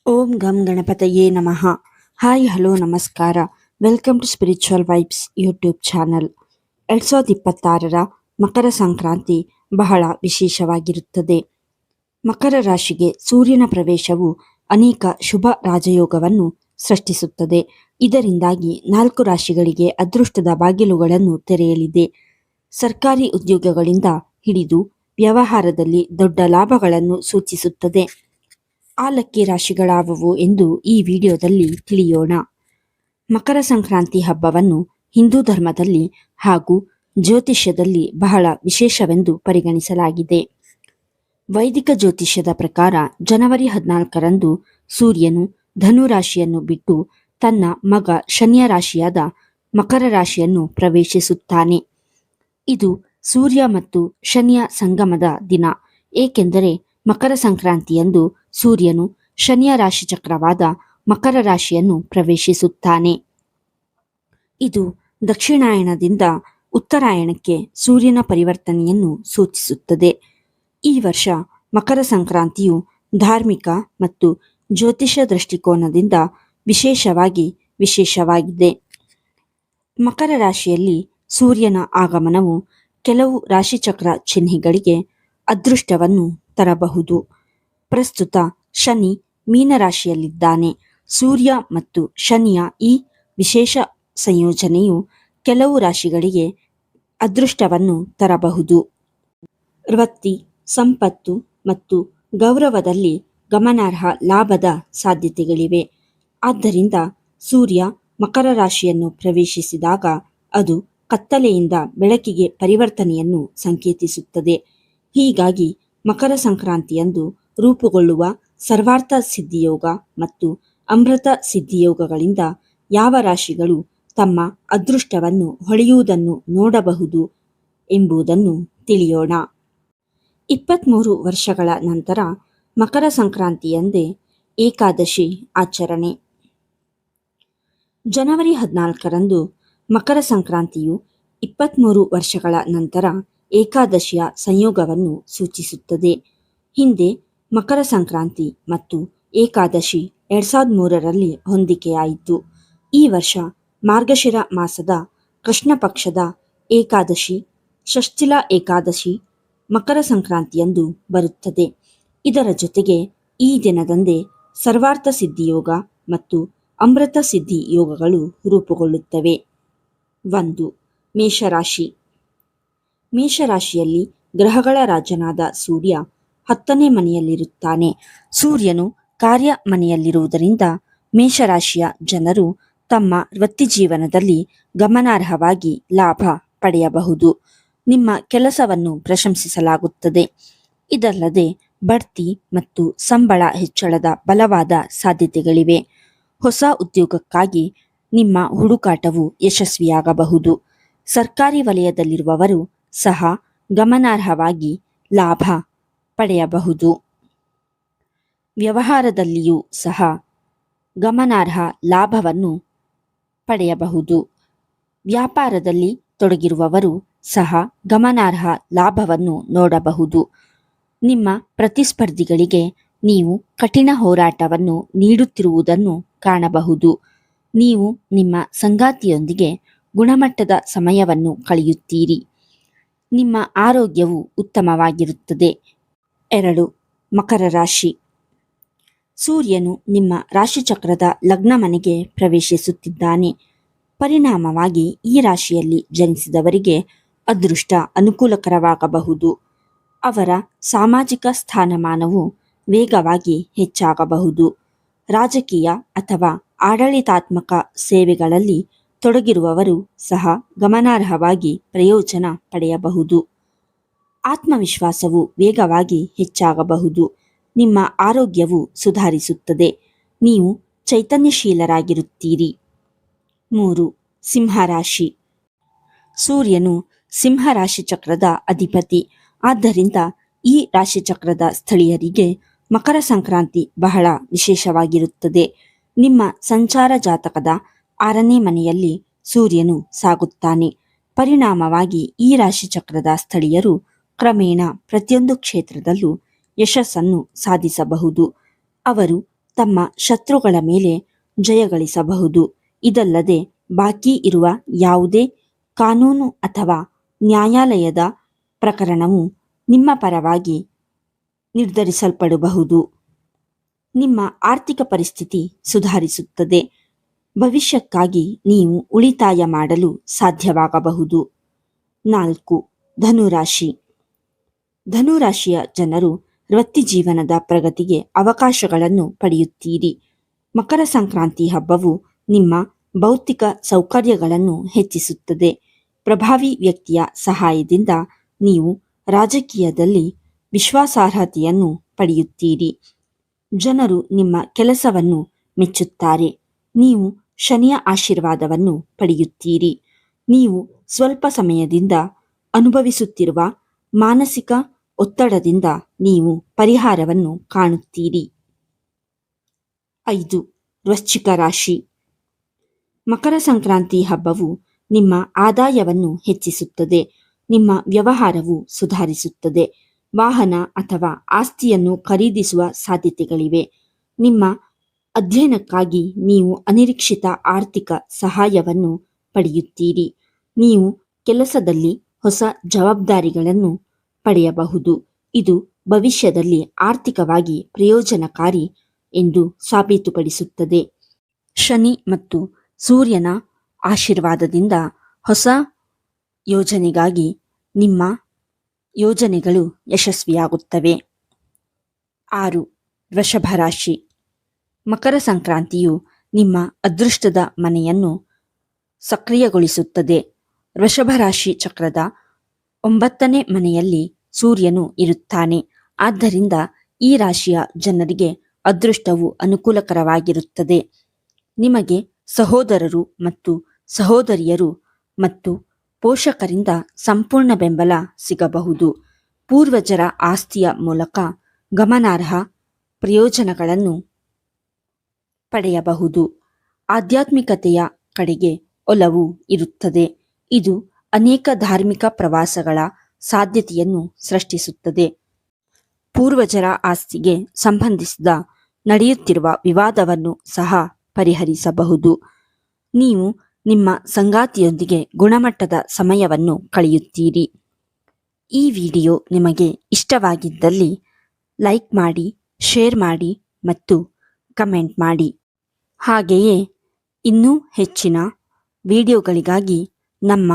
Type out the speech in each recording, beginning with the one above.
ಓಂ ಗಂ ಗಣಪತಯೇ ನಮಃ. ಹಾಯ್ ಹಲೋ ನಮಸ್ಕಾರ. Welcome to spiritual vibes YouTube channel. 2026ರ ಮಕರ ಸಂಕ್ರಾಂತಿ ಬಹಳ ವಿಶೇಷವಾಗಿರುತ್ತದೆ. ಮಕರ ರಾಶಿಗೆ ಸೂರ್ಯನ ಪ್ರವೇಶವು ಅನೇಕ ಶುಭ ರಾಜಯೋಗವನ್ನು ಸೃಷ್ಟಿಸುತ್ತದೆ. ಇದರಿಂದಾಗಿ 4 ರಾಶಿಗಳಿಗೆ ಅದೃಷ್ಟದ ಬಾಗಿಲುಗಳನ್ನು ತೆರೆಯಲಿದೆ. ಸರ್ಕಾರಿ ಉದ್ಯೋಗಗಳಿಂದ ಹಿಡಿದು ವ್ಯವಹಾರದಲ್ಲಿ ದೊಡ್ಡ ಲಾಭಗಳನ್ನು ಸೂಚಿಸುತ್ತದೆ. ಆ ಲಕ್ಕಿ ರಾಶಿಗಳಾವುವು ಎಂದು ಈ ವಿಡಿಯೋದಲ್ಲಿ ತಿಳಿಯೋಣ. ಮಕರ ಸಂಕ್ರಾಂತಿ ಹಬ್ಬವನ್ನು ಹಿಂದೂ ಧರ್ಮದಲ್ಲಿ ಹಾಗೂ ಜ್ಯೋತಿಷ್ಯದಲ್ಲಿ ಬಹಳ ವಿಶೇಷವೆಂದು ಪರಿಗಣಿಸಲಾಗಿದೆ. ವೈದಿಕ ಜ್ಯೋತಿಷ್ಯದ ಪ್ರಕಾರ ಜನವರಿ 14ರಂದು ಸೂರ್ಯನು ಧನು ರಾಶಿಯನ್ನು ಬಿಟ್ಟು ತನ್ನ ಮಗ ಶನಿಯ ರಾಶಿಯಾದ ಮಕರ ರಾಶಿಯನ್ನು ಪ್ರವೇಶಿಸುತ್ತಾನೆ. ಇದು ಸೂರ್ಯ ಮತ್ತು ಶನಿಯ ಸಂಗಮದ ದಿನ. ಏಕೆಂದರೆ ಮಕರ ಸಂಕ್ರಾಂತಿಯಂದು ಸೂರ್ಯನು ಶನಿಯ ರಾಶಿ ಚಕ್ರವಾದ ಮಕರ ರಾಶಿಯನ್ನು ಪ್ರವೇಶಿಸುತ್ತಾನೆ. ಇದು ದಕ್ಷಿಣಾಯಣದಿಂದ ಉತ್ತರಾಯಣಕ್ಕೆ ಸೂರ್ಯನ ಪರಿವರ್ತನೆಯನ್ನು ಸೂಚಿಸುತ್ತದೆ. ಈ ವರ್ಷ ಮಕರ ಸಂಕ್ರಾಂತಿಯು ಧಾರ್ಮಿಕ ಮತ್ತು ಜ್ಯೋತಿಷ ದೃಷ್ಟಿಕೋನದಿಂದ ವಿಶೇಷವಾಗಿದೆ. ಮಕರ ರಾಶಿಯಲ್ಲಿ ಸೂರ್ಯನ ಆಗಮನವು ಕೆಲವು ರಾಶಿಚಕ್ರ ಚಿಹ್ನೆಗಳಿಗೆ ಅದೃಷ್ಟವನ್ನು ತರಬಹುದು. ಪ್ರಸ್ತುತ ಶನಿ ಮೀನರಾಶಿಯಲ್ಲಿದ್ದಾನೆ. ಸೂರ್ಯ ಮತ್ತು ಶನಿಯ ಈ ವಿಶೇಷ ಸಂಯೋಜನೆಯು ಕೆಲವು ರಾಶಿಗಳಿಗೆ ಅದೃಷ್ಟವನ್ನು ತರಬಹುದು. ವೃತ್ತಿ, ಸಂಪತ್ತು ಮತ್ತು ಗೌರವದಲ್ಲಿ ಗಮನಾರ್ಹ ಲಾಭದ ಸಾಧ್ಯತೆಗಳಿವೆ. ಆದ್ದರಿಂದ ಸೂರ್ಯ ಮಕರ ರಾಶಿಯನ್ನು ಪ್ರವೇಶಿಸಿದಾಗ ಅದು ಕತ್ತಲೆಯಿಂದ ಬೆಳಕಿಗೆ ಪರಿವರ್ತನೆಯನ್ನು ಸಂಕೇತಿಸುತ್ತದೆ. ಹೀಗಾಗಿ ಮಕರ ಸಂಕ್ರಾಂತಿಯಂದು ರೂಪುಗೊಳ್ಳುವ ಸರ್ವಾರ್ಥ ಸಿದ್ಧಿಯೋಗ ಮತ್ತು ಅಮೃತ ಸಿದ್ಧಿಯೋಗಗಳಿಂದ ಯಾವ ರಾಶಿಗಳು ತಮ್ಮ ಅದೃಷ್ಟವನ್ನು ಹೊಳೆಯುವುದನ್ನು ನೋಡಬಹುದು ಎಂಬುದನ್ನು ತಿಳಿಯೋಣ. 23 ವರ್ಷಗಳ ನಂತರ ಮಕರ ಸಂಕ್ರಾಂತಿಯಂದೇ ಏಕಾದಶಿ ಆಚರಣೆ. ಜನವರಿ 14ರಂದು ಮಕರ ಸಂಕ್ರಾಂತಿಯು 23 ವರ್ಷಗಳ ನಂತರ ಏಕಾದಶಿಯ ಸಂಯೋಗವನ್ನು ಸೂಚಿಸುತ್ತದೆ. ಹಿಂದೆ ಮಕರ ಸಂಕ್ರಾಂತಿ ಮತ್ತು ಏಕಾದಶಿ 2003ರಲ್ಲಿ ಹೊಂದಿಕೆಯಾಯಿತು. ಈ ವರ್ಷ ಮಾರ್ಗಶಿರ ಮಾಸದ ಕೃಷ್ಣ ಪಕ್ಷದ ಏಕಾದಶಿ ಷಷ್ಠಿಲಾ ಏಕಾದಶಿ ಮಕರ ಸಂಕ್ರಾಂತಿಯಂದು ಬರುತ್ತದೆ. ಇದರ ಜೊತೆಗೆ ಈ ದಿನದಂದೇ ಸರ್ವಾರ್ಥ ಸಿದ್ಧಿಯೋಗ ಮತ್ತು ಅಮೃತ ಸಿದ್ಧಿ ಯೋಗಗಳು ರೂಪುಗೊಳ್ಳುತ್ತವೆ. 1. ಮೇಷರಾಶಿ. ಮೇಷರಾಶಿಯಲ್ಲಿ ಗ್ರಹಗಳ ರಾಜನಾದ ಸೂರ್ಯ 10ನೇ ಮನೆಯಲ್ಲಿರುತ್ತಾನೆ. ಸೂರ್ಯನು ಕಾರ್ಯ ಮನೆಯಲ್ಲಿರುವುದರಿಂದ ಮೇಷರಾಶಿಯ ಜನರು ತಮ್ಮ ವೃತ್ತಿಜೀವನದಲ್ಲಿ ಗಮನಾರ್ಹವಾಗಿ ಲಾಭ ಪಡೆಯಬಹುದು. ನಿಮ್ಮ ಕೆಲಸವನ್ನು ಪ್ರಶಂಸಿಸಲಾಗುತ್ತದೆ. ಇದಲ್ಲದೆ ಬಡ್ತಿ ಮತ್ತು ಸಂಬಳ ಹೆಚ್ಚಳದ ಬಲವಾದ ಸಾಧ್ಯತೆಗಳಿವೆ. ಹೊಸ ಉದ್ಯೋಗಕ್ಕಾಗಿ ನಿಮ್ಮ ಹುಡುಕಾಟವು ಯಶಸ್ವಿಯಾಗಬಹುದು. ಸರ್ಕಾರಿ ವಲಯದಲ್ಲಿರುವವರು ಸಹ ಗಮನಾರ್ಹವಾಗಿ ಲಾಭ ಪಡೆಯಬಹುದು. ವ್ಯವಹಾರದಲ್ಲಿಯೂ ಸಹ ಗಮನಾರ್ಹ ಲಾಭವನ್ನು ಪಡೆಯಬಹುದು. ವ್ಯಾಪಾರದಲ್ಲಿ ತೊಡಗಿರುವವರು ಸಹ ಗಮನಾರ್ಹ ಲಾಭವನ್ನು ನೋಡಬಹುದು. ನಿಮ್ಮ ಪ್ರತಿಸ್ಪರ್ಧಿಗಳಿಗೆ ನೀವು ಕಠಿಣ ಹೋರಾಟವನ್ನು ನೀಡುತ್ತಿರುವುದನ್ನು ಕಾಣಬಹುದು. ನೀವು ನಿಮ್ಮ ಸಂಗಾತಿಯೊಂದಿಗೆ ಗುಣಮಟ್ಟದ ಸಮಯವನ್ನು ಕಳೆಯುತ್ತೀರಿ. ನಿಮ್ಮ ಆರೋಗ್ಯವು ಉತ್ತಮವಾಗಿರುತ್ತದೆ. 2. ಮಕರ ರಾಶಿ. ಸೂರ್ಯನು ನಿಮ್ಮ ರಾಶಿಚಕ್ರದ ಲಗ್ನ ಮನೆಗೆ ಪ್ರವೇಶಿಸುತ್ತಿದ್ದಾನೆ. ಪರಿಣಾಮವಾಗಿ ಈ ರಾಶಿಯಲ್ಲಿ ಜನಿಸಿದವರಿಗೆ ಅದೃಷ್ಟ ಅನುಕೂಲಕರವಾಗಬಹುದು. ಅವರ ಸಾಮಾಜಿಕ ಸ್ಥಾನಮಾನವು ವೇಗವಾಗಿ ಹೆಚ್ಚಾಗಬಹುದು. ರಾಜಕೀಯ ಅಥವಾ ಆಡಳಿತಾತ್ಮಕ ಸೇವೆಗಳಲ್ಲಿ ತೊಡಗಿರುವವರು ಸಹ ಗಮನಾರ್ಹವಾಗಿ ಪ್ರಯೋಜನ ಪಡೆಯಬಹುದು. ಆತ್ಮವಿಶ್ವಾಸವು ವೇಗವಾಗಿ ಹೆಚ್ಚಾಗಬಹುದು. ನಿಮ್ಮ ಆರೋಗ್ಯವು ಸುಧಾರಿಸುತ್ತದೆ. ನೀವು ಚೈತನ್ಯಶೀಲರಾಗಿರುತ್ತೀರಿ. 3. ಸಿಂಹರಾಶಿ. ಸೂರ್ಯನು ಸಿಂಹರಾಶಿ ಚಕ್ರದ ಅಧಿಪತಿ. ಆದ್ದರಿಂದ ಈ ರಾಶಿಚಕ್ರದ ಸ್ಥಳೀಯರಿಗೆ ಮಕರ ಸಂಕ್ರಾಂತಿ ಬಹಳ ವಿಶೇಷವಾಗಿರುತ್ತದೆ. ನಿಮ್ಮ ಸಂಚಾರ ಜಾತಕದ 6ನೇ ಮನೆಯಲ್ಲಿ ಸೂರ್ಯನು ಸಾಗುತ್ತಾನೆ. ಪರಿಣಾಮವಾಗಿ ಈ ರಾಶಿಚಕ್ರದ ಸ್ಥಳೀಯರು ಕ್ರಮೇಣ ಪ್ರತಿಯೊಂದು ಕ್ಷೇತ್ರದಲ್ಲೂ ಯಶಸ್ಸನ್ನು ಸಾಧಿಸಬಹುದು. ಅವರು ತಮ್ಮ ಶತ್ರುಗಳ ಮೇಲೆ ಜಯಗಳಿಸಬಹುದು. ಇದಲ್ಲದೆ ಬಾಕಿ ಇರುವ ಯಾವುದೇ ಕಾನೂನು ಅಥವಾ ನ್ಯಾಯಾಲಯದ ಪ್ರಕರಣವು ನಿಮ್ಮ ಪರವಾಗಿ ನಿರ್ಧರಿಸಲ್ಪಡಬಹುದು. ನಿಮ್ಮ ಆರ್ಥಿಕ ಪರಿಸ್ಥಿತಿ ಸುಧಾರಿಸುತ್ತದೆ. ಭವಿಷ್ಯಕ್ಕಾಗಿ ನೀವು ಉಳಿತಾಯ ಮಾಡಲು ಸಾಧ್ಯವಾಗಬಹುದು. 4. ಧನುರಾಶಿ. ಧನುರಾಶಿಯ ಜನರು ವೃತ್ತಿಜೀವನದ ಪ್ರಗತಿಗೆ ಅವಕಾಶಗಳನ್ನು ಪಡೆಯುತ್ತೀರಿ. ಮಕರ ಸಂಕ್ರಾಂತಿ ಹಬ್ಬವು ನಿಮ್ಮ ಭೌತಿಕ ಸೌಕರ್ಯಗಳನ್ನು ಹೆಚ್ಚಿಸುತ್ತದೆ. ಪ್ರಭಾವಿ ವ್ಯಕ್ತಿಯ ಸಹಾಯದಿಂದ ನೀವು ರಾಜಕೀಯದಲ್ಲಿ ವಿಶ್ವಾಸಾರ್ಹತೆಯನ್ನು ಪಡೆಯುತ್ತೀರಿ. ಜನರು ನಿಮ್ಮ ಕೆಲಸವನ್ನು ಮೆಚ್ಚುತ್ತಾರೆ. ನೀವು ಶನಿಯ ಆಶೀರ್ವಾದವನ್ನು ಪಡೆಯುತ್ತೀರಿ. ನೀವು ಸ್ವಲ್ಪ ಸಮಯದಿಂದ ಅನುಭವಿಸುತ್ತಿರುವ ಮಾನಸಿಕ ಒತ್ತಡದಿಂದ ನೀವು ಪರಿಹಾರವನ್ನು ಕಾಣುತ್ತೀರಿ. 5. ವೃಶ್ಚಿಕ ರಾಶಿ. ಮಕರ ಸಂಕ್ರಾಂತಿ ಹಬ್ಬವು ನಿಮ್ಮ ಆದಾಯವನ್ನು ಹೆಚ್ಚಿಸುತ್ತದೆ. ನಿಮ್ಮ ವ್ಯವಹಾರವು ಸುಧಾರಿಸುತ್ತದೆ. ವಾಹನ ಅಥವಾ ಆಸ್ತಿಯನ್ನು ಖರೀದಿಸುವ ಸಾಧ್ಯತೆಗಳಿವೆ. ನಿಮ್ಮ ಅಧ್ಯಯನಕ್ಕಾಗಿ ನೀವು ಅನಿರೀಕ್ಷಿತ ಆರ್ಥಿಕ ಸಹಾಯವನ್ನು ಪಡೆಯುತ್ತೀರಿ. ನೀವು ಕೆಲಸದಲ್ಲಿ ಹೊಸ ಜವಾಬ್ದಾರಿಗಳನ್ನು ಪಡೆಯಬಹುದು. ಇದು ಭವಿಷ್ಯದಲ್ಲಿ ಆರ್ಥಿಕವಾಗಿ ಪ್ರಯೋಜನಕಾರಿ ಎಂದು ಸಾಬೀತುಪಡಿಸುತ್ತದೆ. ಶನಿ ಮತ್ತು ಸೂರ್ಯನ ಆಶೀರ್ವಾದದಿಂದ ಹೊಸ ಯೋಜನೆಗಾಗಿ ನಿಮ್ಮ ಯೋಜನೆಗಳು ಯಶಸ್ವಿಯಾಗುತ್ತವೆ. 6. ವೃಷಭ ರಾಶಿ. ಮಕರ ಸಂಕ್ರಾಂತಿಯು ನಿಮ್ಮ ಅದೃಷ್ಟದ ಮನೆಯನ್ನು ಸಕ್ರಿಯಗೊಳಿಸುತ್ತದೆ. ವೃಷಭ ರಾಶಿ ಚಕ್ರದ 9ನೇ ಮನೆಯಲ್ಲಿ ಸೂರ್ಯನು ಇರುತ್ತಾನೆ. ಆದ್ದರಿಂದ ಈ ರಾಶಿಯ ಜನರಿಗೆ ಅದೃಷ್ಟವು ಅನುಕೂಲಕರವಾಗಿರುತ್ತದೆ. ನಿಮಗೆ ಸಹೋದರರು ಮತ್ತು ಸಹೋದರಿಯರು ಮತ್ತು ಪೋಷಕರಿಂದ ಸಂಪೂರ್ಣ ಬೆಂಬಲ ಸಿಗಬಹುದು. ಪೂರ್ವಜರ ಆಸ್ತಿಯ ಮೂಲಕ ಗಮನಾರ್ಹ ಪ್ರಯೋಜನಗಳನ್ನು ಪಡೆಯಬಹುದು. ಆಧ್ಯಾತ್ಮಿಕತೆಯ ಕಡೆಗೆ ಒಲವು ಇರುತ್ತದೆ. ಇದು ಅನೇಕ ಧಾರ್ಮಿಕ ಪ್ರವಾಸಗಳ ಸಾಧ್ಯತೆಯನ್ನು ಸೃಷ್ಟಿಸುತ್ತದೆ. ಪೂರ್ವಜರ ಆಸ್ತಿಗೆ ಸಂಬಂಧಿಸಿದ ನಡೆಯುತ್ತಿರುವ ವಿವಾದವನ್ನು ಸಹ ಪರಿಹರಿಸಬಹುದು. ನೀವು ನಿಮ್ಮ ಸಂಗಾತಿಯೊಂದಿಗೆ ಗುಣಮಟ್ಟದ ಸಮಯವನ್ನು ಕಳೆಯುತ್ತೀರಿ. ಈ ವಿಡಿಯೋ ನಿಮಗೆ ಇಷ್ಟವಾಗಿದ್ದಲ್ಲಿ ಲೈಕ್ ಮಾಡಿ, ಶೇರ್ ಮಾಡಿ ಮತ್ತು ಕಮೆಂಟ್ ಮಾಡಿ. ಹಾಗೆಯೇ ಇನ್ನೂ ಹೆಚ್ಚಿನ ವಿಡಿಯೋಗಳಿಗಾಗಿ ನಮ್ಮ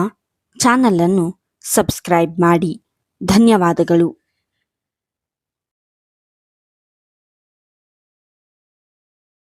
ಚಾನಲನ್ನು ಸಬ್ಸ್ಕ್ರೈಬ್ ಮಾಡಿ. ಧನ್ಯವಾದಗಳು.